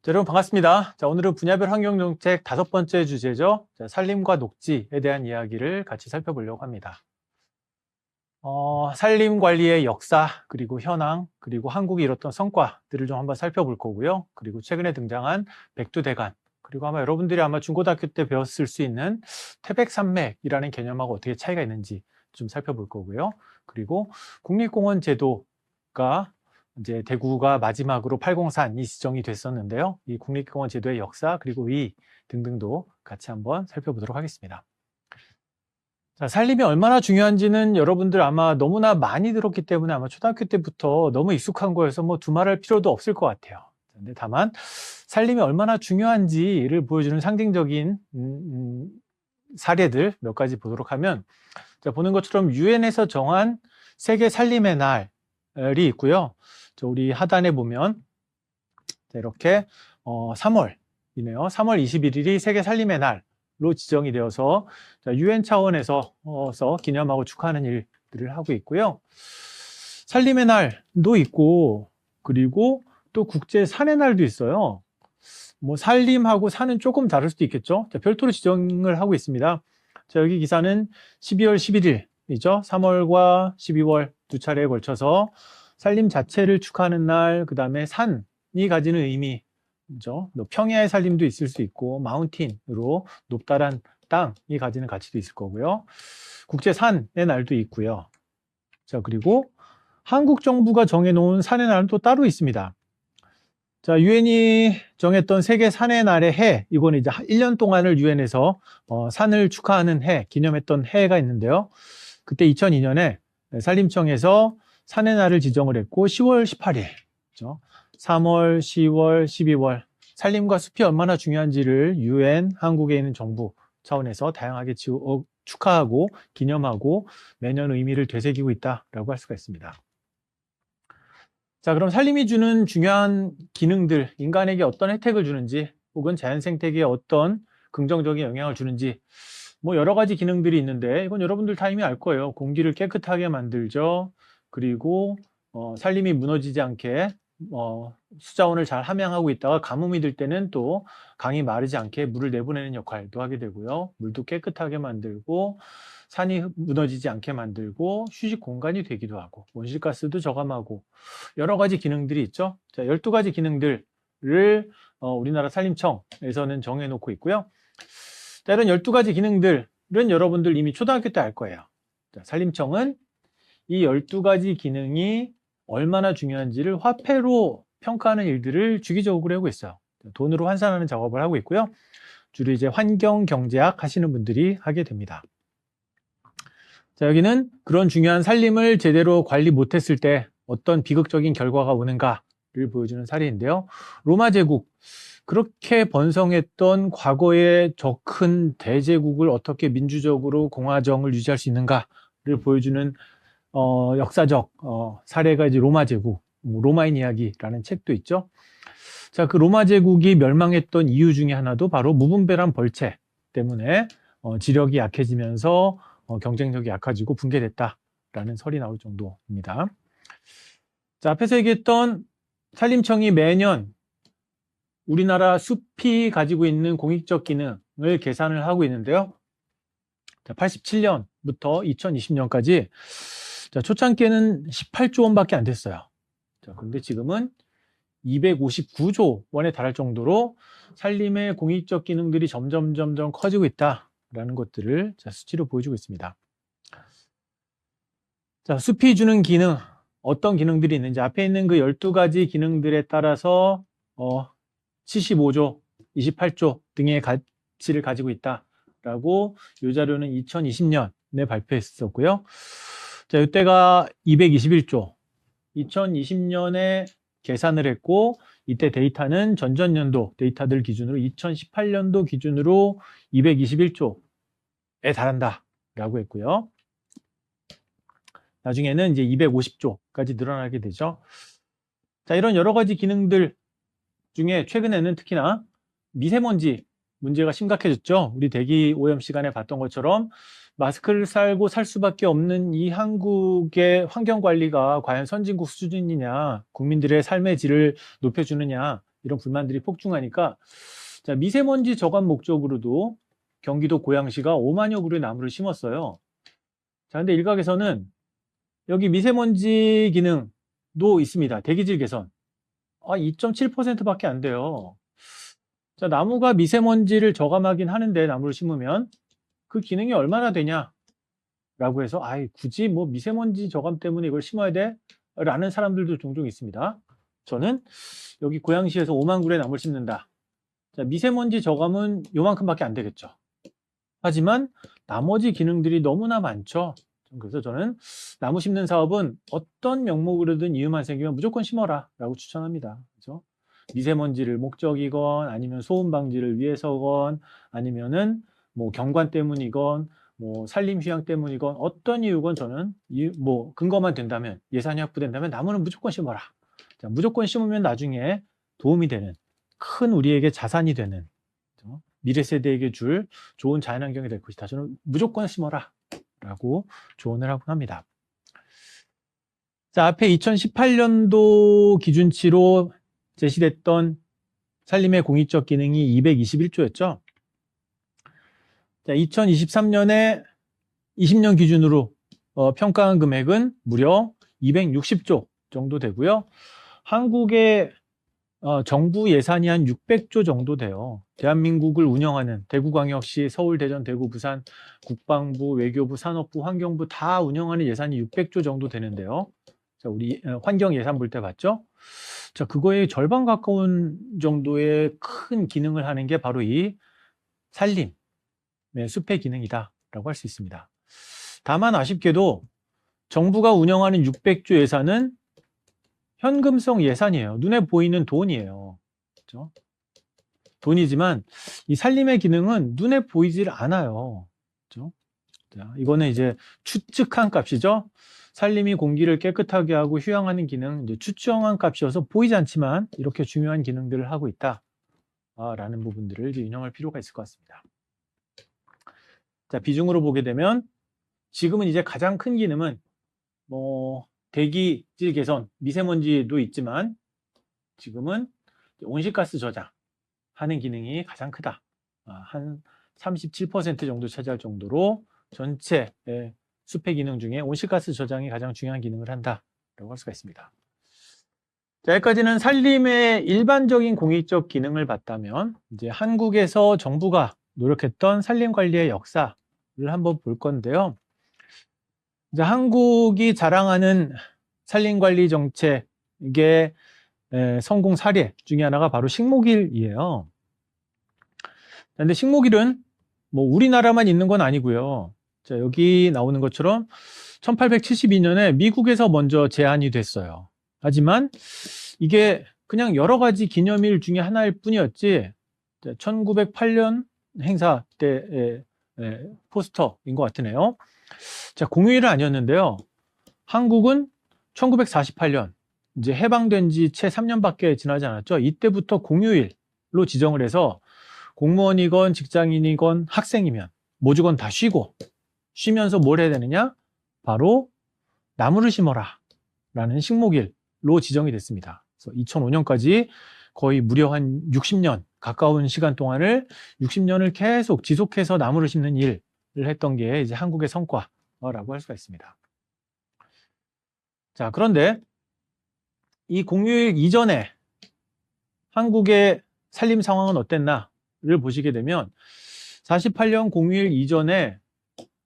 자, 여러분 반갑습니다. 자, 오늘은 분야별 환경정책 5번째 주제죠. 자, 산림과 녹지에 대한 이야기를 같이 살펴보려고 합니다. 산림 관리의 역사, 그리고 현황, 그리고 한국이 이뤘던 성과들을 좀 한번 살펴볼 거고요. 그리고 최근에 등장한 백두대간, 그리고 아마 여러분들이 중고등학교 때 배웠을 수 있는 태백산맥이라는 개념하고 어떻게 차이가 있는지 좀 살펴볼 거고요. 그리고 국립공원 제도가 이제 대구가 마지막으로 803이 지정이 됐었는데요. 이 국립공원 제도의 역사, 그리고 의 등등도 같이 한번 살펴보도록 하겠습니다. 자, 산림이 얼마나 중요한지는 여러분들 아마 너무나 많이 들었기 때문에 아마 초등학교 때부터 너무 익숙한 거여서 뭐 두말할 필요도 없을 것 같아요. 근데 다만 산림이 얼마나 중요한지를 보여주는 상징적인 사례들 몇 가지 보도록 하면, 자, 보는 것처럼 유엔에서 정한 세계 산림의 날이 있고요. 우리 하단에 보면 이렇게 3월이네요. 3월 21일이 세계 산림의 날로 지정이 되어서 유엔 차원에서 기념하고 축하하는 일들을 하고 있고요. 산림의 날도 있고, 그리고 또 국제 산의 날도 있어요. 뭐 산림하고 산은 조금 다를 수도 있겠죠. 자, 별도로 지정을 하고 있습니다. 자, 여기 기사는 12월 11일이죠. 3월과 12월 두 차례에 걸쳐서 산림 자체를 축하하는 날, 그 다음에 산이 가지는 의미죠. 평야의 산림도 있을 수 있고, 마운틴으로 높다란 땅이 가지는 가치도 있을 거고요. 국제 산의 날도 있고요. 자, 그리고 한국 정부가 정해놓은 산의 날은 또 따로 있습니다. 자, 유엔이 정했던 세계 산의 날의 해, 이거는 이제 1년 동안을 유엔에서 산을 축하하는 해, 기념했던 해가 있는데요. 그때 2002년에 산림청에서 산의 날을 지정을 했고, 10월 18일, 그렇죠? 3월, 10월, 12월, 산림과 숲이 얼마나 중요한지를 유엔, 한국에 있는 정부 차원에서 다양하게 축하하고 기념하고 매년 의미를 되새기고 있다라고 할 수가 있습니다. 자, 그럼 산림이 주는 중요한 기능들, 인간에게 어떤 혜택을 주는지, 혹은 자연 생태계에 어떤 긍정적인 영향을 주는지, 뭐 여러 가지 기능들이 있는데, 이건 여러분들 다 이미 알 거예요. 공기를 깨끗하게 만들죠. 그리고 산림이 무너지지 않게 수자원을 잘 함양하고 있다가 가뭄이 들 때는 또 강이 마르지 않게 물을 내보내는 역할도 하게 되고요. 물도 깨끗하게 만들고, 산이 무너지지 않게 만들고, 휴식 공간이 되기도 하고, 온실가스도 저감하고, 여러 가지 기능들이 있죠. 자, 12가지 기능들을 우리나라 산림청에서는 정해놓고 있고요. 자, 이런 12가지 기능들은 여러분들 이미 초등학교 때 알 거예요. 자, 산림청은 이 12가지 기능이 얼마나 중요한지를 화폐로 평가하는 일들을 주기적으로 하고 있어요. 돈으로 환산하는 작업을 하고 있고요. 주로 이제 환경경제학 하시는 분들이 하게 됩니다. 자, 여기는 그런 중요한 산림을 제대로 관리 못했을 때 어떤 비극적인 결과가 오는가를 보여주는 사례인데요. 로마 제국, 그렇게 번성했던 과거의 저 큰 대제국을 어떻게 민주적으로 공화정을 유지할 수 있는가를 보여주는 역사적 사례가 이제 로마 제국, 로마인 이야기라는 책도 있죠. 자, 그 로마 제국이 멸망했던 이유 중에 하나도 바로 무분별한 벌채 때문에 지력이 약해지면서 경쟁력이 약해지고 붕괴됐다라는 설이 나올 정도입니다. 자, 앞에서 얘기했던 산림청이 매년 우리나라 숲이 가지고 있는 공익적 기능을 계산을 하고 있는데요. 자, 87년부터 2020년까지 초창기에는 18조 원밖에 안 됐어요. 자, 그런데 지금은 259조 원에 달할 정도로 산림의 공익적 기능들이 점점 커지고 있다라는 것들을 수치로 보여주고 있습니다. 자, 숲이 주는 기능, 어떤 기능들이 있는지 앞에 있는 그 12가지 기능들에 따라서 75조, 28조 등의 가치를 가지고 있다라고 이 자료는 2020년에 발표했었고요. 자, 이때가 221조, 2020년에 계산을 했고, 이때 데이터는 전전년도 데이터들 기준으로 2018년도 기준으로 221조에 달한다라고 했고요. 나중에는 이제 250조까지 늘어나게 되죠. 자, 이런 여러 가지 기능들 중에 최근에는 특히나 미세먼지 문제가 심각해졌죠. 우리 대기 오염 시간에 봤던 것처럼 마스크를 쓰고 살 수밖에 없는 이 한국의 환경 관리가 과연 선진국 수준이냐, 국민들의 삶의 질을 높여주느냐, 이런 불만들이 폭증하니까 자, 미세먼지 저감 목적으로도 경기도 고양시가 5만여 그루의 나무를 심었어요. 자, 근데 일각에서는 여기 미세먼지 기능도 있습니다. 대기질 개선. 2.7%밖에 안 돼요. 자, 나무가 미세먼지를 저감하긴 하는데 나무를 심으면 그 기능이 얼마나 되냐? 라고 해서 굳이 뭐 미세먼지 저감 때문에 이걸 심어야 돼? 라는 사람들도 종종 있습니다. 저는 여기 고양시에서 5만 그루의 나무를 심는다. 자, 미세먼지 저감은 요만큼밖에 안 되겠죠. 하지만 나머지 기능들이 너무나 많죠. 그래서 저는 나무 심는 사업은 어떤 명목으로든 이유만 생기면 무조건 심어라 라고 추천합니다. 그렇죠? 미세먼지를 목적이건 아니면 소음 방지를 위해서건 아니면은 뭐 경관 때문이건 뭐 산림 휴양 때문이건 어떤 이유건 저는 뭐 근거만 된다면 예산이 확보된다면 나무는 무조건 심어라. 자, 무조건 심으면 나중에 도움이 되는 큰 우리에게 자산이 되는 그렇죠? 미래 세대에게 줄 좋은 자연환경이 될 것이다. 저는 무조건 심어라 라고 조언을 하곤 합니다. 자, 앞에 2018년도 기준치로 제시됐던 산림의 공익적 기능이 221조였죠. 자, 2023년에 20년 기준으로 평가한 금액은 무려 260조 정도 되고요. 한국의 정부 예산이 한 600조 정도 돼요. 대한민국을 운영하는 대구광역시, 서울, 대전, 대구, 부산, 국방부, 외교부, 산업부, 환경부 다 운영하는 예산이 600조 정도 되는데요. 자, 우리 환경 예산 볼 때 봤죠? 자, 그거의 절반 가까운 정도의 큰 기능을 하는 게 바로 이 산림, 숲의 기능이다라고 할 수 있습니다. 다만 아쉽게도 정부가 운영하는 600조 예산은 현금성 예산이에요. 눈에 보이는 돈이에요. 그렇죠? 돈이지만 이 산림의 기능은 눈에 보이질 않아요. 그렇죠? 자, 이거는 이제 추측한 값이죠. 산림이 공기를 깨끗하게 하고 휴양하는 기능, 이제 추정한 값이어서 보이지 않지만 이렇게 중요한 기능들을 하고 있다. 라는 부분들을 이제 유념할 필요가 있을 것 같습니다. 자, 비중으로 보게 되면 지금은 이제 가장 큰 기능은 뭐 대기질 개선, 미세먼지도 있지만 지금은 온실가스 저장하는 기능이 가장 크다. 한 37% 정도 차지할 정도로 전체 숲의 기능 중에 온실가스 저장이 가장 중요한 기능을 한다라고 할 수가 있습니다. 자, 여기까지는 산림의 일반적인 공익적 기능을 봤다면 이제 한국에서 정부가 노력했던 산림 관리의 역사를 한번 볼 건데요. 이제 한국이 자랑하는 산림 관리 정책의 성공 사례 중에 하나가 바로 식목일이에요. 그런데 식목일은 뭐 우리나라만 있는 건 아니고요. 자, 여기 나오는 것처럼 1872년에 미국에서 먼저 제안이 됐어요. 하지만 이게 그냥 여러 가지 기념일 중에 하나일 뿐이었지 1908년 행사 때의 포스터인 것 같으네요. 자, 공휴일은 아니었는데요. 한국은 1948년 이제 해방된 지 채 3년밖에 지나지 않았죠. 이때부터 공휴일로 지정을 해서 공무원이건 직장인이건 학생이면 모주건 다 쉬면서 뭘 해야 되느냐? 바로 나무를 심어라 라는 식목일로 지정이 됐습니다. 그래서 2005년까지 거의 무려 한 60년 가까운 시간 동안을 60년을 계속 지속해서 나무를 심는 일을 했던 게 이제 한국의 성과라고 할 수가 있습니다. 자, 그런데 이 공휴일 이전에 한국의 산림 상황은 어땠나를 보시게 되면 48년 공휴일 이전에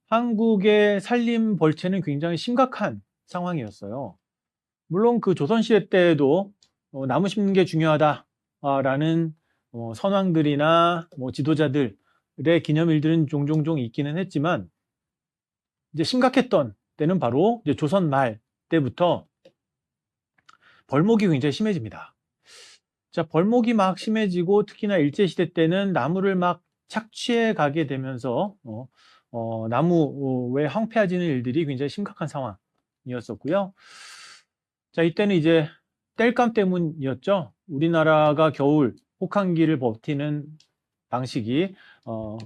한국의 산림 벌채는 굉장히 심각한 상황이었어요. 물론 그 조선시대 때에도 나무 심는 게 중요하다라는 선왕들이나 뭐 지도자들의 기념일들은 종종 있기는 했지만 이제 심각했던 때는 바로 이제 조선 말 때부터 벌목이 굉장히 심해집니다. 자, 벌목이 막 심해지고 특히나 일제시대 때는 나무를 막 착취해 가게 되면서 나무에 황폐해지는 일들이 굉장히 심각한 상황이었었고요. 자, 이때는 이제 땔감 때문이었죠. 우리나라가 겨울 혹한기를 버티는 방식이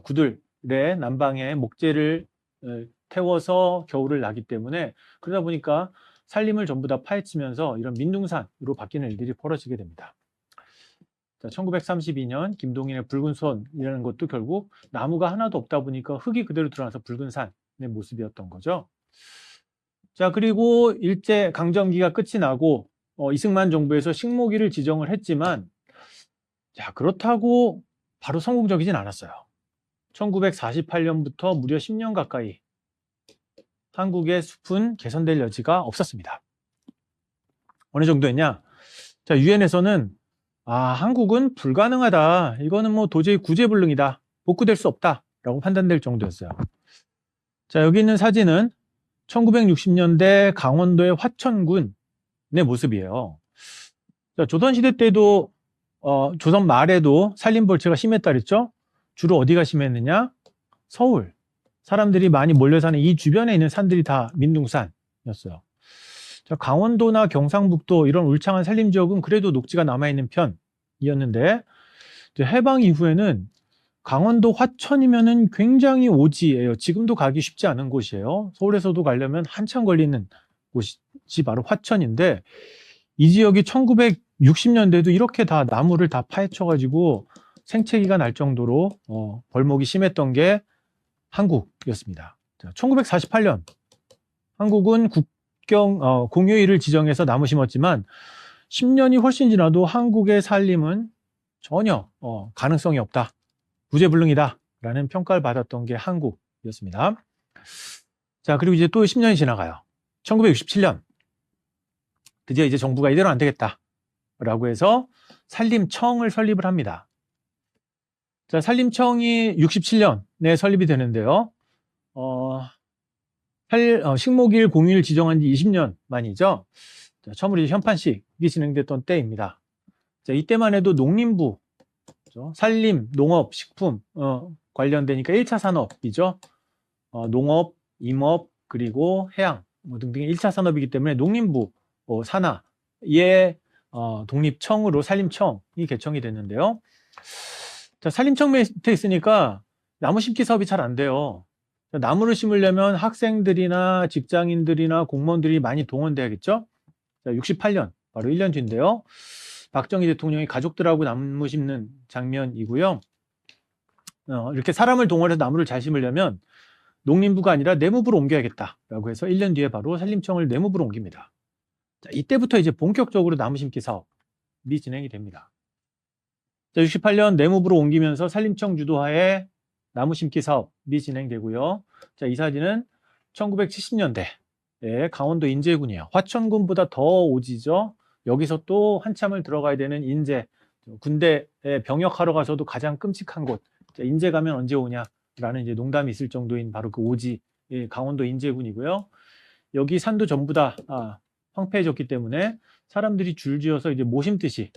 구들의 난방에 목재를 태워서 겨울을 나기 때문에 그러다 보니까 산림을 전부 다 파헤치면서 이런 민둥산으로 바뀌는 일들이 벌어지게 됩니다. 자, 1932년 김동인의 붉은 손이라는 것도 결국 나무가 하나도 없다 보니까 흙이 그대로 드러나서 붉은 산의 모습이었던 거죠. 자, 그리고 일제 강점기가 끝이 나고 이승만 정부에서 식모기를 지정을 했지만, 자, 그렇다고 바로 성공적이진 않았어요. 1948년부터 무려 10년 가까이 한국의 숲은 개선될 여지가 없었습니다. 어느 정도였냐? 자, 유엔에서는 한국은 불가능하다. 이거는 뭐 도저히 구제불능이다. 복구될 수 없다. 라고 판단될 정도였어요. 자, 여기 있는 사진은 1960년대 강원도의 화천군의 모습이에요. 자, 조선시대 때도, 조선 말에도 산림벌채가 심했다 그랬죠? 주로 어디가 심했느냐? 서울. 사람들이 많이 몰려 사는 이 주변에 있는 산들이 다 민둥산이었어요. 자, 강원도나 경상북도 이런 울창한 산림 지역은 그래도 녹지가 남아있는 편이었는데, 해방 이후에는 강원도 화천이면은 굉장히 오지예요. 지금도 가기 쉽지 않은 곳이에요. 서울에서도 가려면 한참 걸리는 곳이 바로 화천인데, 이 지역이 1960년대도 이렇게 다 나무를 다 파헤쳐가지고 생채기가 날 정도로 벌목이 심했던 게 한국이었습니다. 1948년 한국은 공휴일을 지정해서 나무 심었지만 10년이 훨씬 지나도 한국의 산림은 전혀 가능성이 없다. 구제불능이다. 라는 평가를 받았던 게 한국이었습니다. 자, 그리고 이제 또 10년이 지나가요. 1967년. 드디어 이제 정부가 이대로 안 되겠다. 라고 해서 산림청을 설립을 합니다. 자, 산림청이 67년에 설립이 되는데요. 식목일 공휴일 지정한 지 20년 만이죠. 자, 처음으로 이제 현판식이 진행됐던 때입니다. 자, 이때만 해도 농림부, 그렇죠? 산림, 농업, 식품 관련되니까 1차 산업이죠. 농업, 임업, 그리고 해양 등등의 1차 산업이기 때문에 농림부 산하의 독립청으로 산림청이 개청이 됐는데요. 자, 산림청 밑에 있으니까 나무 심기 사업이 잘 안 돼요. 나무를 심으려면 학생들이나 직장인들이나 공무원들이 많이 동원돼야겠죠? 자, 68년, 바로 1년 뒤인데요. 박정희 대통령이 가족들하고 나무 심는 장면이고요. 이렇게 사람을 동원해서 나무를 잘 심으려면 농림부가 아니라 내무부로 옮겨야겠다라고 해서 1년 뒤에 바로 산림청을 내무부로 옮깁니다. 자, 이때부터 이제 본격적으로 나무 심기 사업이 진행이 됩니다. 자, 68년 내무부로 옮기면서 산림청 주도하에 나무 심기 사업이 진행되고요. 자, 이 사진은 1970년대에 강원도 인제군이에요. 화천군보다 더 오지죠. 여기서 또 한참을 들어가야 되는 인제, 군대에 병역하러 가서도 가장 끔찍한 곳. 자, 인제 가면 언제 오냐라는 이제 농담이 있을 정도인 바로 그 오지, 강원도 인제군이고요. 여기 산도 전부 다 황폐해졌기 때문에 사람들이 줄지어서 이제 모 심듯이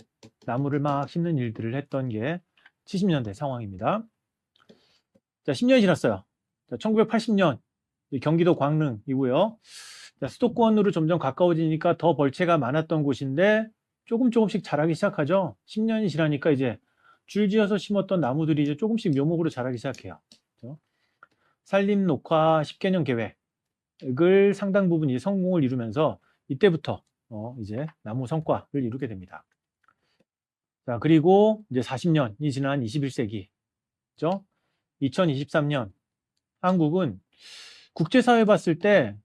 나무를 막 심는 일들을 했던 게 70년대 상황입니다. 자, 10년이 지났어요. 자, 1980년 경기도 광릉이고요. 자, 수도권으로 점점 가까워지니까 더 벌채가 많았던 곳인데 조금씩 자라기 시작하죠. 10년이 지나니까 이제 줄지어서 심었던 나무들이 이제 조금씩 묘목으로 자라기 시작해요. 그렇죠? 산림 녹화 10개년 계획을 상당 부분 이제 성공을 이루면서 이때부터 이제 나무 성과를 이루게 됩니다. 자, 그리고 이제 40년이 지난 21세기죠. 2023년 한국은 국제사회 봤을 때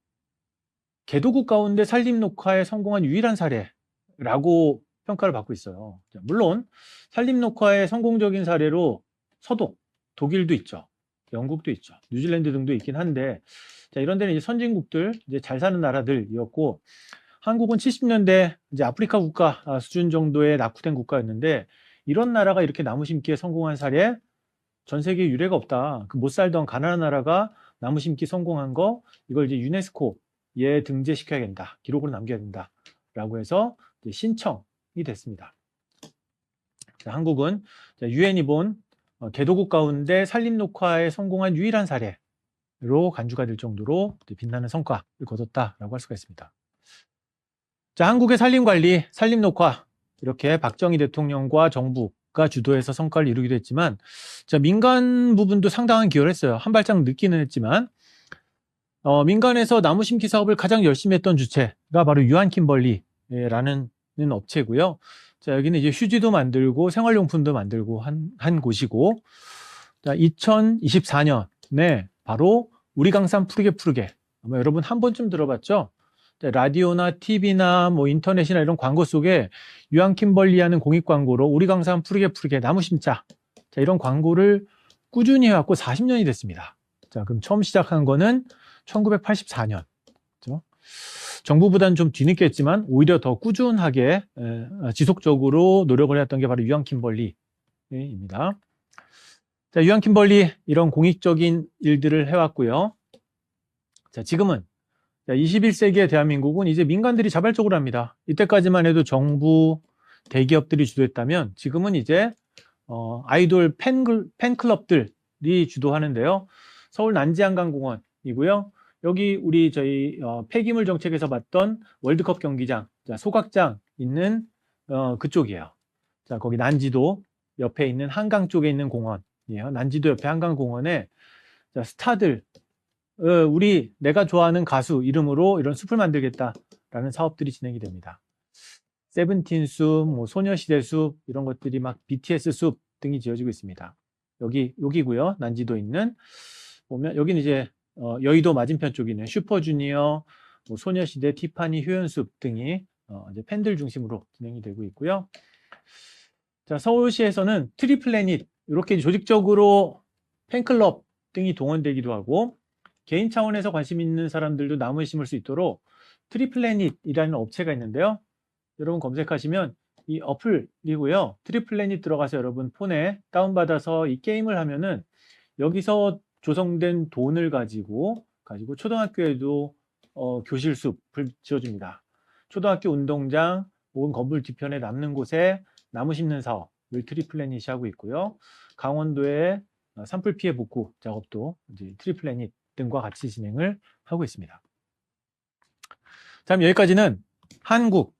개도국 가운데 산림 녹화에 성공한 유일한 사례라고 평가를 받고 있어요. 자, 물론 산림 녹화의 성공적인 사례로 서독, 독일도 있죠. 영국도 있죠. 뉴질랜드 등도 있긴 한데, 자, 이런 데는 이제 선진국들, 이제 잘 사는 나라들이었고, 한국은 70년대 이제 아프리카 국가 수준 정도의 낙후된 국가였는데, 이런 나라가 이렇게 나무 심기에 성공한 사례 전 세계에 유례가 없다. 그 못 살던 가난한 나라가 나무 심기 성공한 거, 이걸 이제 유네스코에 등재시켜야 된다. 기록으로 남겨야 된다. 라고 해서 이제 신청이 됐습니다. 자, 한국은 유엔이 본 개도국 가운데 산림 녹화에 성공한 유일한 사례로 간주가 될 정도로 빛나는 성과를 거뒀다라고 할 수가 있습니다. 자, 한국의 산림 관리, 산림 녹화, 이렇게 박정희 대통령과 정부가 주도해서 성과를 이루기도 했지만, 자, 민간 부분도 상당한 기여를 했어요. 한 발짝 늦기는 했지만, 민간에서 나무 심기 사업을 가장 열심히 했던 주체가 바로 유한 킴벌리라는 업체고요. 자, 여기는 이제 휴지도 만들고 생활용품도 만들고 한 곳이고, 자, 2024년에 바로 우리 강산 푸르게 아마 여러분 한 번쯤 들어봤죠? 자, 라디오나 TV나 뭐 인터넷이나 이런 광고 속에 유한 킴벌리 하는 공익 광고로 우리 강산 푸르게 나무 심자. 자, 이런 광고를 꾸준히 해왔고 40년이 됐습니다. 자, 그럼 처음 시작한 거는 1984년. 그렇죠? 정부보다는 좀 뒤늦게 했지만 오히려 더 꾸준하게 지속적으로 노력을 해왔던 게 바로 유한 킴벌리입니다. 자, 유한 킴벌리 이런 공익적인 일들을 해왔고요. 자, 지금은 21세기의 대한민국은 이제 민간들이 자발적으로 합니다. 이때까지만 해도 정부, 대기업들이 주도했다면 지금은 이제 아이돌 팬클럽들이 주도하는데요. 서울 난지한강공원이고요. 여기 저희 폐기물 정책에서 봤던 월드컵 경기장, 자, 소각장 있는 그쪽이에요. 자, 거기 난지도 옆에 있는 한강 쪽에 있는 공원이에요. 난지도 옆에 한강공원에 자, 스타들, 내가 좋아하는 가수 이름으로 이런 숲을 만들겠다라는 사업들이 진행이 됩니다. 세븐틴 숲, 뭐 소녀시대 숲 이런 것들이 막 BTS 숲 등이 지어지고 있습니다. 여기고요. 난지도 있는 보면 여기는 이제 여의도 맞은편 쪽에 있는 슈퍼주니어, 뭐 소녀시대, 티파니, 효연숲 등이 이제 팬들 중심으로 진행이 되고 있고요. 자, 서울시에서는 트리플래닛 이렇게 조직적으로 팬클럽 등이 동원되기도 하고 개인 차원에서 관심 있는 사람들도 나무에 심을 수 있도록 트리플래닛이라는 업체가 있는데요. 여러분 검색하시면 이 어플이고요. 트리플래닛 들어가서 여러분 폰에 다운받아서 이 게임을 하면은 여기서 조성된 돈을 가지고 초등학교에도 교실 숲을 지어줍니다. 초등학교 운동장 혹은 건물 뒤편에 남는 곳에 나무 심는 사업을 트리플래닛이 하고 있고요. 강원도의 산불 피해 복구 작업도 이제 트리플래닛 등과 같이 진행을 하고 있습니다. 다음 여기까지는 한국.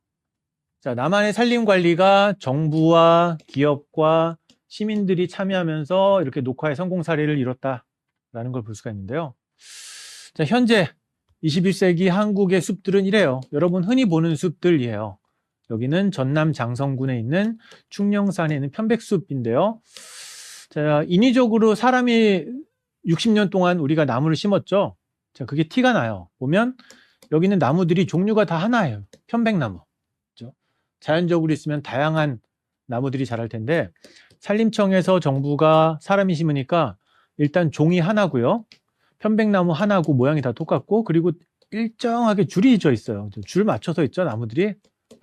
자, 남한의 산림 관리가 정부와 기업과 시민들이 참여하면서 이렇게 녹화의 성공 사례를 이뤘다라는 걸 볼 수가 있는데요. 자, 현재 21세기 한국의 숲들은 이래요. 여러분 흔히 보는 숲들이에요. 여기는 전남 장성군에 있는 충령산에 있는 편백숲인데요. 자, 인위적으로 사람이 60년 동안 우리가 나무를 심었죠. 자, 그게 티가 나요. 보면 여기는 나무들이 종류가 다 하나예요. 편백나무. 그렇죠? 자연적으로 있으면 다양한 나무들이 자랄 텐데 산림청에서 정부가 사람이 심으니까 일단 종이 하나고요. 편백나무 하나고 모양이 다 똑같고 그리고 일정하게 줄이 져 있어요. 줄 맞춰서 있죠. 나무들이.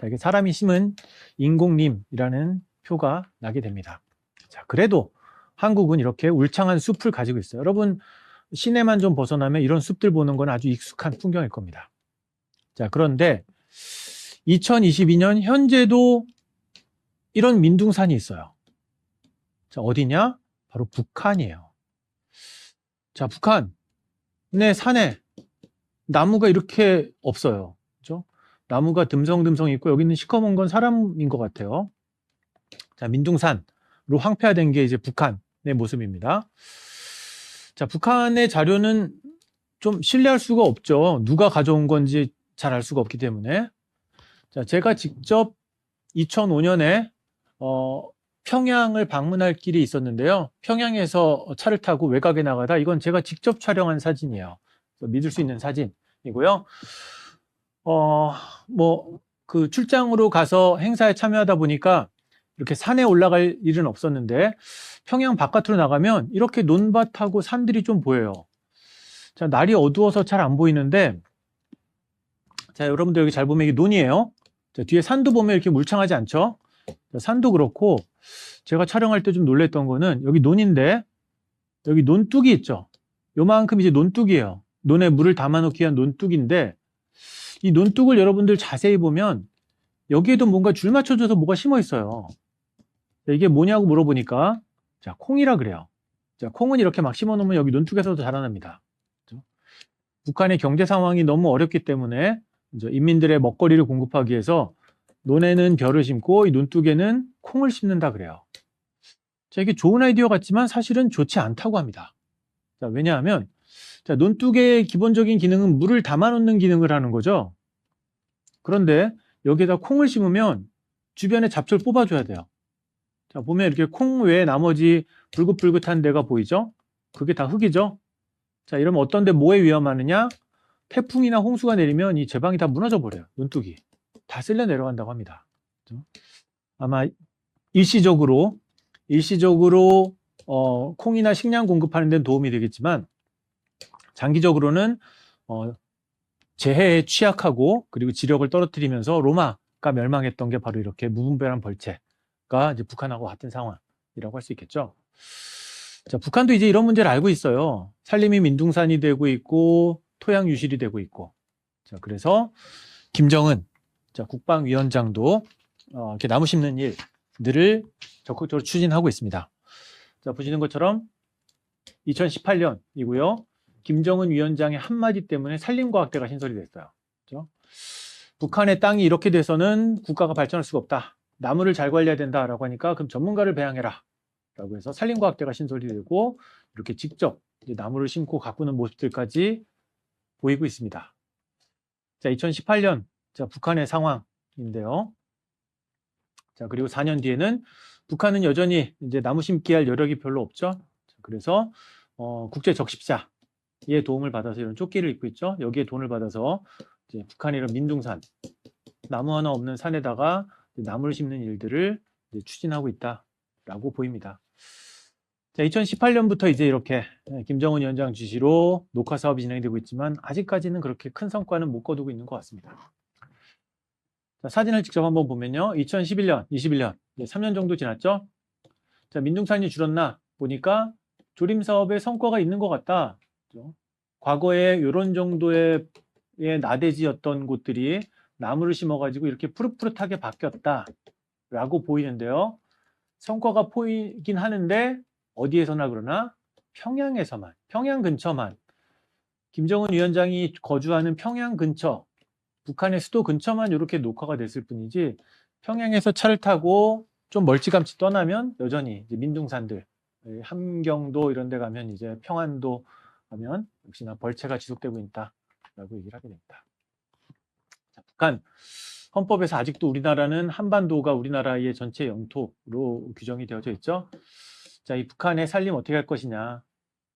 이게 사람이 심은 인공림이라는 표가 나게 됩니다. 자, 그래도 한국은 이렇게 울창한 숲을 가지고 있어요. 여러분 시내만 좀 벗어나면 이런 숲들 보는 건 아주 익숙한 풍경일 겁니다. 자, 그런데 2022년 현재도 이런 민둥산이 있어요. 자, 어디냐? 바로 북한이에요. 자, 북한의 산에 나무가 이렇게 없어요. 그렇죠? 나무가 듬성듬성 있고 여기는 시커먼 건 사람인 것 같아요. 자, 민둥산으로 황폐화된 게 이제 북한의 모습입니다. 자, 북한의 자료는 좀 신뢰할 수가 없죠. 누가 가져온 건지 잘 알 수가 없기 때문에. 자, 제가 직접 2005년에 평양을 방문할 길이 있었는데요. 평양에서 차를 타고 외곽에 나가다 이건 제가 직접 촬영한 사진이에요. 믿을 수 있는 사진이고요. 그 출장으로 가서 행사에 참여하다 보니까 이렇게 산에 올라갈 일은 없었는데 평양 바깥으로 나가면 이렇게 논밭하고 산들이 좀 보여요. 자, 날이 어두워서 잘 안 보이는데 자, 여러분들 여기 잘 보면 이게 논이에요. 자, 뒤에 산도 보면 이렇게 물창하지 않죠? 자, 산도 그렇고 제가 촬영할 때 좀 놀랬던 거는 여기 논인데 여기 논뚝이 있죠. 요만큼 이제 논뚝이에요. 논에 물을 담아놓기 위한 논뚝인데 이 논뚝을 여러분들 자세히 보면 여기에도 뭔가 줄 맞춰줘서 뭐가 심어 있어요. 자, 이게 뭐냐고 물어보니까 자, 콩이라 그래요. 자, 콩은 이렇게 막 심어 놓으면 여기 논뚝에서도 자라납니다. 그렇죠? 북한의 경제 상황이 너무 어렵기 때문에 이제 인민들의 먹거리를 공급하기 위해서 논에는 벼를 심고 이 논뚝에는 콩을 심는다 그래요. 자, 이게 좋은 아이디어 같지만 사실은 좋지 않다고 합니다. 자, 왜냐하면 자, 논뚝의 기본적인 기능은 물을 담아놓는 기능을 하는 거죠. 그런데 여기에다 콩을 심으면 주변에 잡초를 뽑아줘야 돼요. 자, 보면 이렇게 콩 외에 나머지 불긋불긋한 데가 보이죠? 그게 다 흙이죠? 자, 이러면 어떤 데 뭐에 위험하느냐? 태풍이나 홍수가 내리면 이 제방이 다 무너져 버려요. 논둑이. 다 쓸려 내려간다고 합니다. 그렇죠? 아마 일시적으로 콩이나 식량 공급하는 데는 도움이 되겠지만 장기적으로는 재해에 취약하고 그리고 지력을 떨어뜨리면서 로마가 멸망했던 게 바로 이렇게 무분별한 벌채가 이제 북한하고 같은 상황이라고 할 수 있겠죠. 자, 북한도 이제 이런 문제를 알고 있어요. 산림이 민둥산이 되고 있고 토양 유실이 되고 있고. 자, 그래서 김정은 국방위원장도 이렇게 나무 심는 일들을 적극적으로 추진하고 있습니다. 자, 보시는 것처럼 2018년이고요. 김정은 위원장의 한마디 때문에 산림과학대가 신설이 됐어요. 그렇죠? 북한의 땅이 이렇게 돼서는 국가가 발전할 수가 없다. 나무를 잘 관리해야 된다라고 하니까 그럼 전문가를 배양해라. 라고 해서 산림과학대가 신설이 되고 이렇게 직접 이제 나무를 심고 가꾸는 모습들까지 보이고 있습니다. 자, 2018년 북한의 상황인데요. 자, 그리고 4년 뒤에는 북한은 여전히 이제 나무 심기 할 여력이 별로 없죠. 자, 그래서 국제 적십자의 도움을 받아서 이런 조끼를 입고 있죠. 여기에 돈을 받아서 이제 북한의 이런 민둥산, 나무 하나 없는 산에다가 나무를 심는 일들을 이제 추진하고 있다라고 보입니다. 자, 2018년부터 이제 이렇게 김정은 위원장 지시로 녹화 사업이 진행되고 있지만 아직까지는 그렇게 큰 성과는 못 거두고 있는 것 같습니다. 자, 사진을 직접 한번 보면요. 2011년, 21년, 3년 정도 지났죠? 자, 민둥산이 줄었나 보니까 조림 사업에 성과가 있는 것 같다. 그렇죠? 과거에 이런 정도의 나대지였던 곳들이 나무를 심어가지고 이렇게 푸릇푸릇하게 바뀌었다라고 보이는데요. 성과가 보이긴 하는데 어디에서나 그러나 평양에서만, 평양 근처만, 김정은 위원장이 거주하는 평양 근처, 북한의 수도 근처만 이렇게 녹화가 됐을 뿐이지 평양에서 차를 타고 좀 멀찌감치 떠나면 여전히 이제 민둥산들, 함경도 이런 데 가면 이제 평안도 가면 역시나 벌채가 지속되고 있다라고 얘기를 하게 됩니다. 자, 북한 헌법에서 아직도 우리나라는 한반도가 우리나라의 전체 영토로 규정이 되어져 있죠. 자, 이 북한의 산림 어떻게 할 것이냐,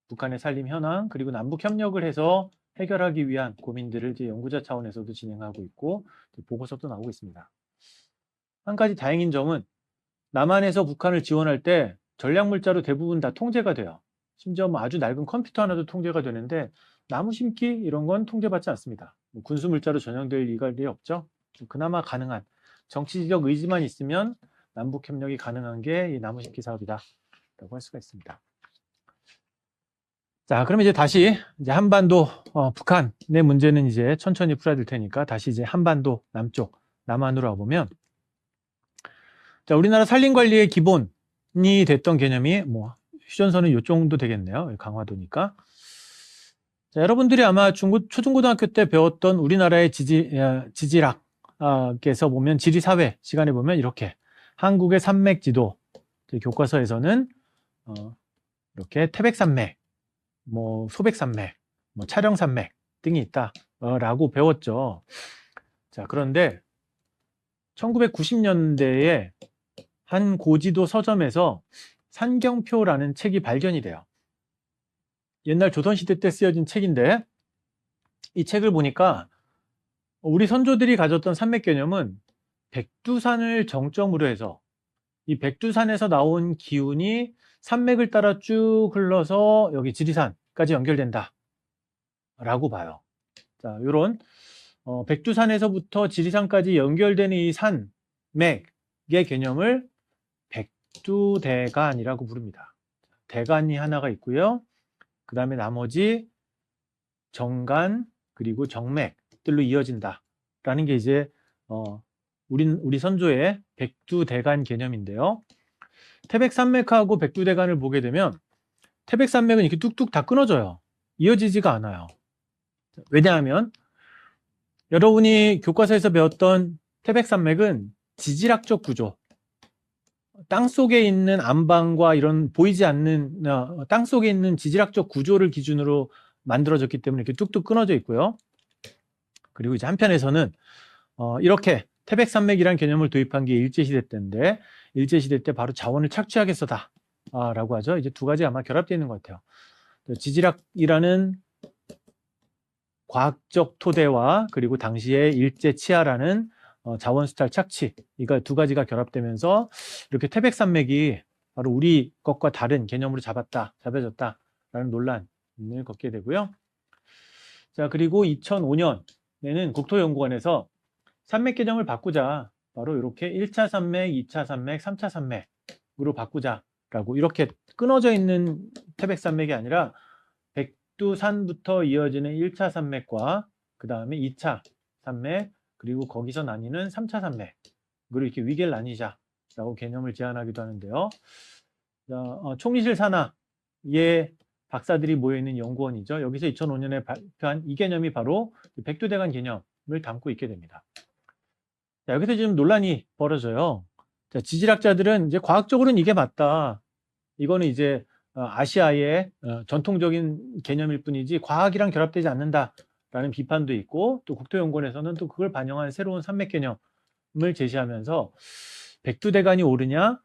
북한의 산림 현황 그리고 남북 협력을 해서 해결하기 위한 고민들을 이제 연구자 차원에서도 진행하고 있고 보고서도 나오고 있습니다. 한 가지 다행인 점은 남한에서 북한을 지원할 때 전략물자로 대부분 다 통제가 돼요. 심지어 뭐 아주 낡은 컴퓨터 하나도 통제가 되는데 나무 심기 이런 건 통제받지 않습니다. 군수물자로 전용될 리가 없죠. 그나마 가능한 정치적 의지만 있으면 남북 협력이 가능한 게 이 나무 심기 사업이다 라고 할 수가 있습니다. 자, 그러면 이제 다시 이제 한반도 북한의 문제는 이제 천천히 풀어야 될 테니까 다시 이제 한반도 남쪽 남한으로 와보면, 자, 우리나라 산림관리의 기본이 됐던 개념이 뭐 휴전선은 요 정도 되겠네요. 강화도니까. 자, 여러분들이 아마 초중고등학교 때 배웠던 우리나라의 지질학에서 보면 지리사회 시간에 보면 이렇게 한국의 산맥지도 교과서에서는 이렇게 태백산맥, 뭐 소백산맥, 뭐 촬영산맥 등이 있다라고 배웠죠. 자, 그런데 1990년대에 한 고지도 서점에서 산경표라는 책이 발견이 돼요. 옛날 조선시대 때 쓰여진 책인데 이 책을 보니까 우리 선조들이 가졌던 산맥 개념은 백두산을 정점으로 해서 이 백두산에서 나온 기운이 산맥을 따라 쭉 흘러서 여기 지리산까지 연결된다 라고 봐요. 자, 요런 백두산에서부터 지리산까지 연결되는 이 산맥의 개념을 백두대간이라고 부릅니다. 대간이 하나가 있고요. 그 다음에 나머지 정간 그리고 정맥들로 이어진다라는 게 이제 우리 선조의 백두대간 개념인데요. 태백산맥하고 백두대간을 보게 되면 태백산맥은 이렇게 뚝뚝 다 끊어져요. 이어지지가 않아요. 왜냐하면 여러분이 교과서에서 배웠던 태백산맥은 지질학적 구조, 땅속에 있는 안방과 이런 보이지 않는 땅속에 있는 지질학적 구조를 기준으로 만들어졌기 때문에 이렇게 뚝뚝 끊어져 있고요. 그리고 이제 한편에서는 이렇게 태백산맥이라는 개념을 도입한 게 일제시대 때인데 일제시대 때 바로 자원을 착취하겠어다 라고 하죠. 이제 두 가지 아마 결합되어 있는 것 같아요. 지질학이라는 과학적 토대와 그리고 당시의 일제 치하라는 자원 수탈 착취, 이거 두 가지가 결합되면서 이렇게 태백산맥이 바로 우리 것과 다른 개념으로 잡혀졌다라는 논란을 겪게 되고요. 자, 그리고 2005년에는 국토연구원에서 산맥 개념을 바꾸자, 바로 이렇게 1차 산맥, 2차 산맥, 3차 산맥으로 바꾸자라고, 이렇게 끊어져 있는 태백산맥이 아니라 백두산부터 이어지는 1차 산맥과 그 다음에 2차 산맥, 그리고 거기서 나뉘는 3차 산맥으로 이렇게 위계를 나뉘자라고 개념을 제안하기도 하는데요. 총리실 산하의 박사들이 모여있는 연구원이죠. 여기서 2005년에 발표한 이 개념이 바로 백두대간 개념을 담고 있게 됩니다. 자, 여기서 지금 논란이 벌어져요. 자, 지질학자들은 이제 과학적으로는 이게 맞다. 이거는 이제 아시아의 전통적인 개념일 뿐이지 과학이랑 결합되지 않는다라는 비판도 있고, 또 국토연구원에서는 또 그걸 반영한 새로운 산맥 개념을 제시하면서 백두대간이 옳으냐,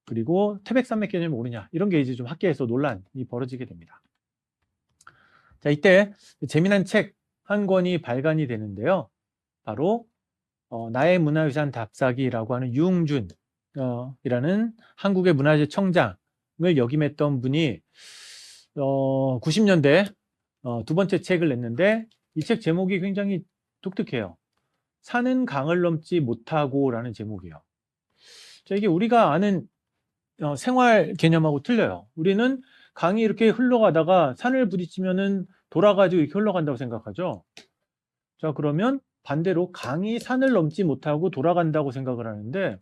그리고 태백산맥 개념이 옳으냐, 이런 게 이제 좀 학계에서 논란이 벌어지게 됩니다. 자, 이때 재미난 책 한 권이 발간이 되는데요. 바로 나의 문화유산 답사기라고 하는 유흥준 이라는 한국의 문화재 청장을 역임했던 분이 90년대 두 번째 책을 냈는데, 이 책 제목이 굉장히 독특해요. 산은 강을 넘지 못하고 라는 제목이에요. 자, 이게 우리가 아는 생활 개념하고 틀려요. 우리는 강이 이렇게 흘러가다가 산을 부딪히면은 돌아가지고 이렇게 흘러간다고 생각하죠. 자, 그러면 반대로 강이 산을 넘지 못하고 돌아간다고 생각을 하는데,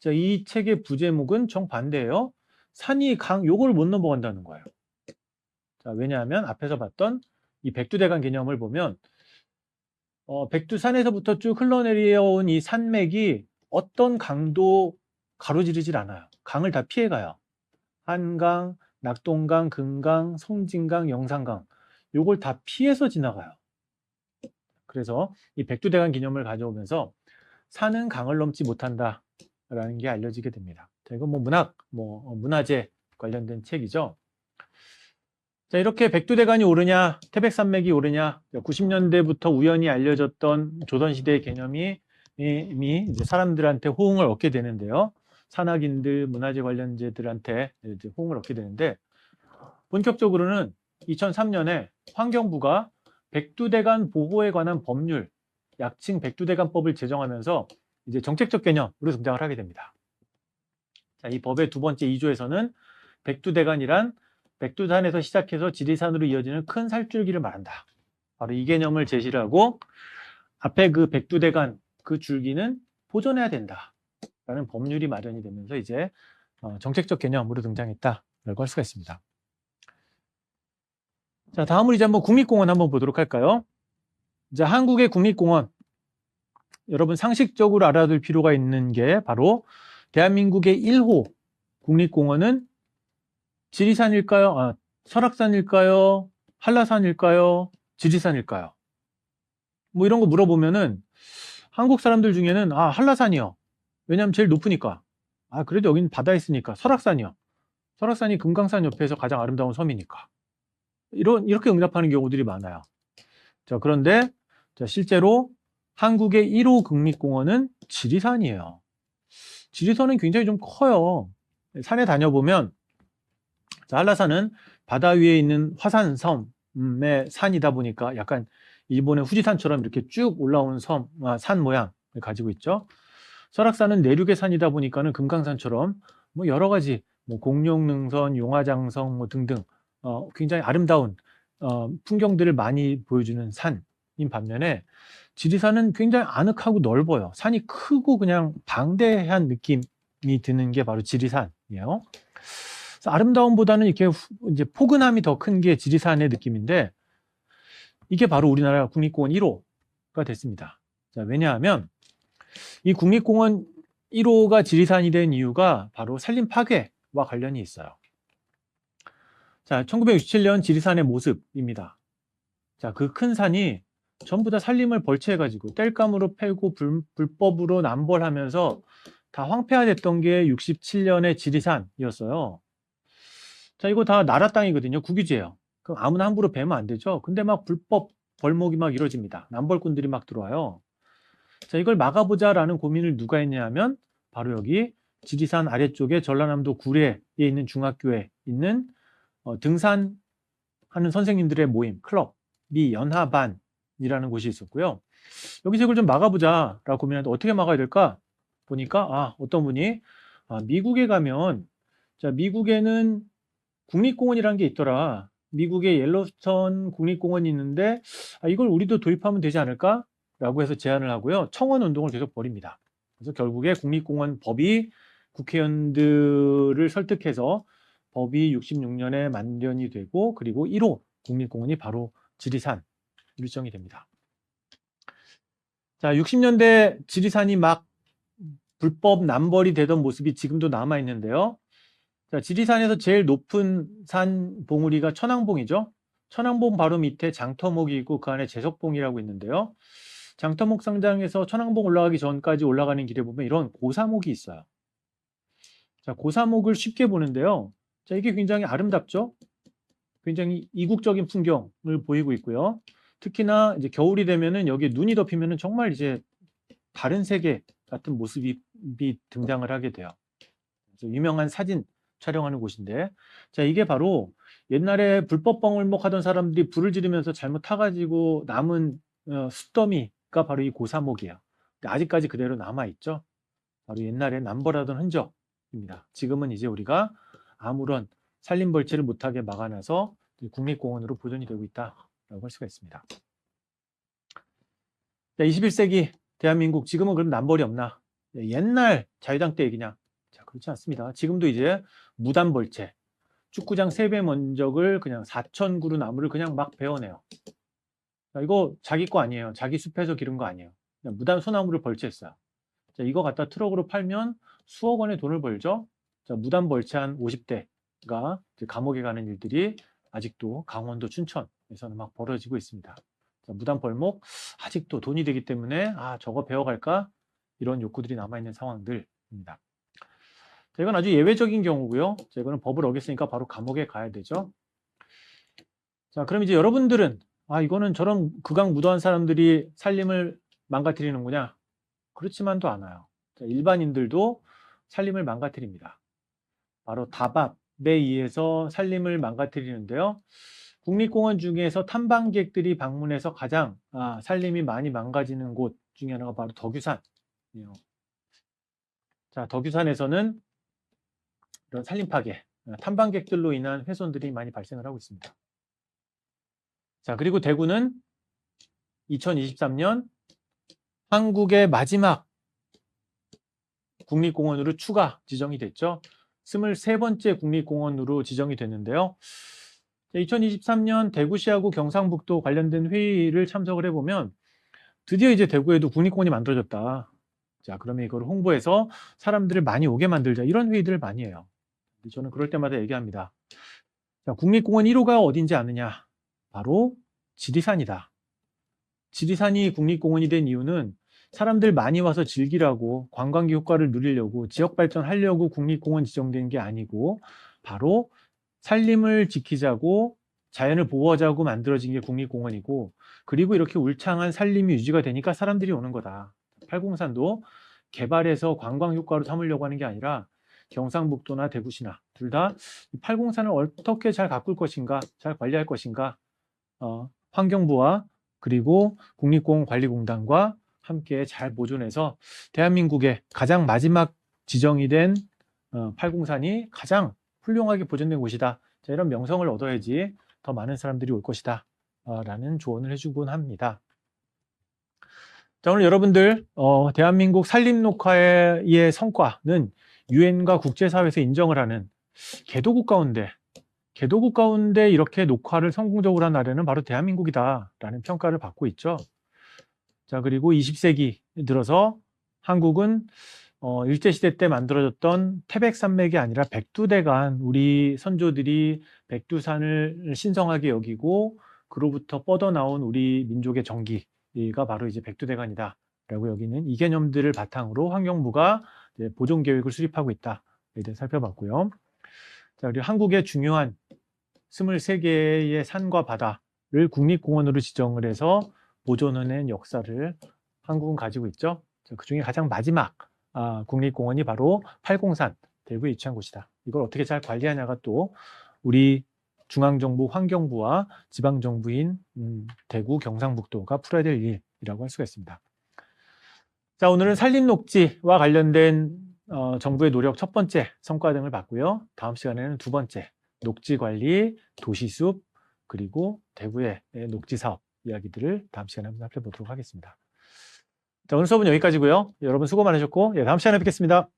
자, 이 책의 부제목은 정반대예요. 산이 강 요걸 못 넘어간다는 거예요. 자, 왜냐하면 앞에서 봤던 이 백두대간 개념을 보면 백두산에서부터 쭉 흘러내려온 이 산맥이 어떤 강도 가로지르질 않아요. 강을 다 피해가요. 한강, 낙동강, 금강, 송진강, 영산강, 요걸 다 피해서 지나가요. 그래서 이 백두대간 개념을 가져오면서 산은 강을 넘지 못한다라는 게 알려지게 됩니다. 자, 이건 문화재 관련된 책이죠. 자, 이렇게 백두대간이 오르냐, 태백산맥이 오르냐, 90년대부터 우연히 알려졌던 조선시대의 개념이 이미 이제 사람들한테 호응을 얻게 되는데요. 산악인들, 문화재 관련자들한테 이제 호응을 얻게 되는데, 본격적으로는 2003년에 환경부가 백두대간 보호에 관한 법률, 약칭 백두대간법을 제정하면서 이제 정책적 개념으로 등장을 하게 됩니다. 자, 이 법의 두 번째 2조에서는 백두대간이란 백두산에서 시작해서 지리산으로 이어지는 큰 살줄기를 말한다. 바로 이 개념을 제시를 하고, 앞에 그 백두대간 그 줄기는 보존해야 된다라는 법률이 마련이 되면서 이제 정책적 개념으로 등장했다라고 할 수가 있습니다. 자, 다음으로 이제 한번 국립공원 한번 보도록 할까요? 이제 한국의 국립공원, 여러분 상식적으로 알아둘 필요가 있는 게 바로 대한민국의 1호 국립공원은 지리산일까요? 설악산일까요? 한라산일까요? 지리산일까요? 뭐 이런 거 물어보면은 한국 사람들 중에는 한라산이요. 왜냐하면 제일 높으니까. 그래도 여기는 바다에 있으니까. 설악산이요. 설악산이 금강산 옆에서 가장 아름다운 섬이니까. 이렇게 응답하는 경우들이 많아요. 자, 그런데 실제로 한국의 1호 국립공원은 지리산이에요. 지리산은 굉장히 좀 커요. 산에 다녀보면, 자, 한라산은 바다 위에 있는 화산섬의 산이다 보니까 약간 일본의 후지산처럼 이렇게 쭉 올라오는 산 모양을 가지고 있죠. 설악산은 내륙의 산이다 보니까는 금강산처럼 뭐 여러 가지 공룡능선, 용화장성 등등 굉장히 아름다운 풍경들을 많이 보여주는 산인 반면에, 지리산은 굉장히 아늑하고 넓어요. 산이 크고 그냥 방대한 느낌이 드는 게 바로 지리산이에요. 그래서 아름다움보다는 이렇게 이제 포근함이 더 큰 게 지리산의 느낌인데, 이게 바로 우리나라 국립공원 1호가 됐습니다. 자, 왜냐하면 이 국립공원 1호가 지리산이 된 이유가 바로 산림 파괴와 관련이 있어요. 자, 1967년 지리산의 모습입니다. 자, 그 큰 산이 전부 다 살림을 벌채해가지고 땔감으로 패고 불법으로 남벌하면서 다 황폐화됐던 게 67년의 지리산이었어요. 자, 이거 다 나라 땅이거든요. 국유지예요. 그럼 아무나 함부로 베면 안 되죠. 근데 막 불법 벌목이 막 이루어집니다. 남벌꾼들이 막 들어와요. 자, 이걸 막아보자라는 고민을 누가 했냐 하면 바로 여기 지리산 아래쪽에 전라남도 구례에 있는 중학교에 있는 등산하는 선생님들의 모임, 클럽이 연하반이라는 곳이 있었고요. 여기서 이걸 좀 막아보자라고 고민하는데 어떻게 막아야 될까? 보니까 어떤 분이 미국에 가면, 자, 미국에는 국립공원이라는 게 있더라. 미국에 옐로스톤 국립공원이 있는데 이걸 우리도 도입하면 되지 않을까? 라고 해서 제안을 하고요. 청원 운동을 계속 벌입니다. 그래서 결국에 국립공원 법이 국회의원들을 설득해서 법이 66년에 만련이 되고 그리고 1호 국립공원이 바로 지리산 일정이 됩니다. 자, 60년대 지리산이 막 불법 남벌이 되던 모습이 지금도 남아 있는데요. 자, 지리산에서 제일 높은 산 봉우리가 천왕봉이죠. 천왕봉 바로 밑에 장터목이 있고 그 안에 제석봉이라고 있는데요. 장터목 상장에서 천왕봉 올라가기 전까지 올라가는 길에 보면 이런 고사목이 있어요. 자, 고사목을 쉽게 보는데요. 자, 이게 굉장히 아름답죠. 굉장히 이국적인 풍경을 보이고 있고요. 특히나 이제 겨울이 되면은 여기에 눈이 덮이면은 정말 이제 다른 세계 같은 모습이 등장을 하게 돼요. 그래서 유명한 사진 촬영하는 곳인데, 자, 이게 바로 옛날에 불법 방울목 하던 사람들이 불을 지르면서 잘못 타가지고 남은 숯더미가 바로 이 고사목이에요. 아직까지 그대로 남아있죠. 바로 옛날에 남벌하던 흔적입니다. 지금은 이제 우리가 아무런 산림벌채를 못하게 막아놔서 국립공원으로 보존이 되고 있다라고 할 수가 있습니다. 자, 21세기 대한민국 지금은 그럼 남벌이 없나? 옛날 자유당 때 얘기냐? 자, 그렇지 않습니다. 지금도 이제 무단벌채, 축구장 3배 면적을 그냥 4,000그루 나무를 그냥 막 베어내요. 자, 이거 자기 거 아니에요. 자기 숲에서 기른 거 아니에요. 그냥 무단 소나무를 벌채했어요. 자, 이거 갖다 트럭으로 팔면 수억 원의 돈을 벌죠. 자, 무단 벌채한 50대가 감옥에 가는 일들이 아직도 강원도 춘천에서는 막 벌어지고 있습니다. 자, 무단 벌목 아직도 돈이 되기 때문에 저거 배워갈까? 이런 욕구들이 남아있는 상황들입니다. 자, 이건 아주 예외적인 경우고요. 자, 이거는 법을 어겼으니까 바로 감옥에 가야 되죠. 자, 그럼 이제 여러분들은 이거는 저런 극악무도한 사람들이 살림을 망가뜨리는구나. 그렇지만도 않아요. 자, 일반인들도 살림을 망가뜨립니다. 바로 다밥에 의해서 살림을 망가뜨리는데요. 국립공원 중에서 탐방객들이 방문해서 가장 살림이 많이 망가지는 곳 중에 하나가 바로 덕유산이에요. 자, 덕유산에서는 이런 살림 파괴, 탐방객들로 인한 훼손들이 많이 발생을 하고 있습니다. 자, 그리고 대구는 2023년 한국의 마지막 국립공원으로 추가 지정이 됐죠. 23번째 국립공원으로 지정이 됐는데요. 2023년 대구시하고 경상북도 관련된 회의를 참석을 해보면 드디어 이제 대구에도 국립공원이 만들어졌다. 자, 그러면 이걸 홍보해서 사람들을 많이 오게 만들자. 이런 회의들을 많이 해요. 저는 그럴 때마다 얘기합니다. 자, 국립공원 1호가 어딘지 아느냐? 바로 지리산이다. 지리산이 국립공원이 된 이유는 사람들 많이 와서 즐기라고 관광기 효과를 누리려고 지역 발전하려고 국립공원 지정된 게 아니고 바로 산림을 지키자고 자연을 보호하자고 만들어진 게 국립공원이고 그리고 이렇게 울창한 산림이 유지가 되니까 사람들이 오는 거다. 팔공산도 개발해서 관광 효과로 삼으려고 하는 게 아니라 경상북도나 대구시나 둘 다 팔공산을 어떻게 잘 가꿀 것인가, 잘 관리할 것인가, 환경부와 그리고 국립공원관리공단과 함께 잘 보존해서 대한민국의 가장 마지막 지정이 된 팔공산이 가장 훌륭하게 보존된 곳이다. 자, 이런 명성을 얻어야지 더 많은 사람들이 올 것이다. 라는 조언을 해주곤 합니다. 자, 오늘 여러분들 대한민국 산림녹화의 성과는 유엔과 국제사회에서 인정을 하는 개도국 가운데 이렇게 녹화를 성공적으로 한 나라는 바로 대한민국이다라는 평가를 받고 있죠. 자, 그리고 20세기 들어서 한국은 일제시대 때 만들어졌던 태백산맥이 아니라 백두대간 우리 선조들이 백두산을 신성하게 여기고 그로부터 뻗어나온 우리 민족의 정기, 이가 바로 이제 백두대간이다라고 여기는 이 개념들을 바탕으로 환경부가 이제 보존 계획을 수립하고 있다에 대해 살펴봤고요. 자, 그리고 한국의 중요한 23개의 산과 바다를 국립공원으로 지정을 해서 보존해낸 역사를 한국은 가지고 있죠. 그 중에 가장 마지막 국립공원이 바로 팔공산, 대구에 위치한 곳이다. 이걸 어떻게 잘 관리하냐가 또 우리 중앙정부 환경부와 지방정부인 대구 경상북도가 풀어야 될 일이라고 할 수가 있습니다. 자, 오늘은 산림녹지와 관련된 정부의 노력 첫 번째 성과 등을 봤고요. 다음 시간에는 두 번째 녹지관리, 도시숲, 그리고 대구의 녹지사업 이야기들을 다음 시간에 한번 살펴보도록 하겠습니다. 자, 오늘 수업은 여기까지고요. 여러분 수고 많으셨고, 다음 시간에 뵙겠습니다.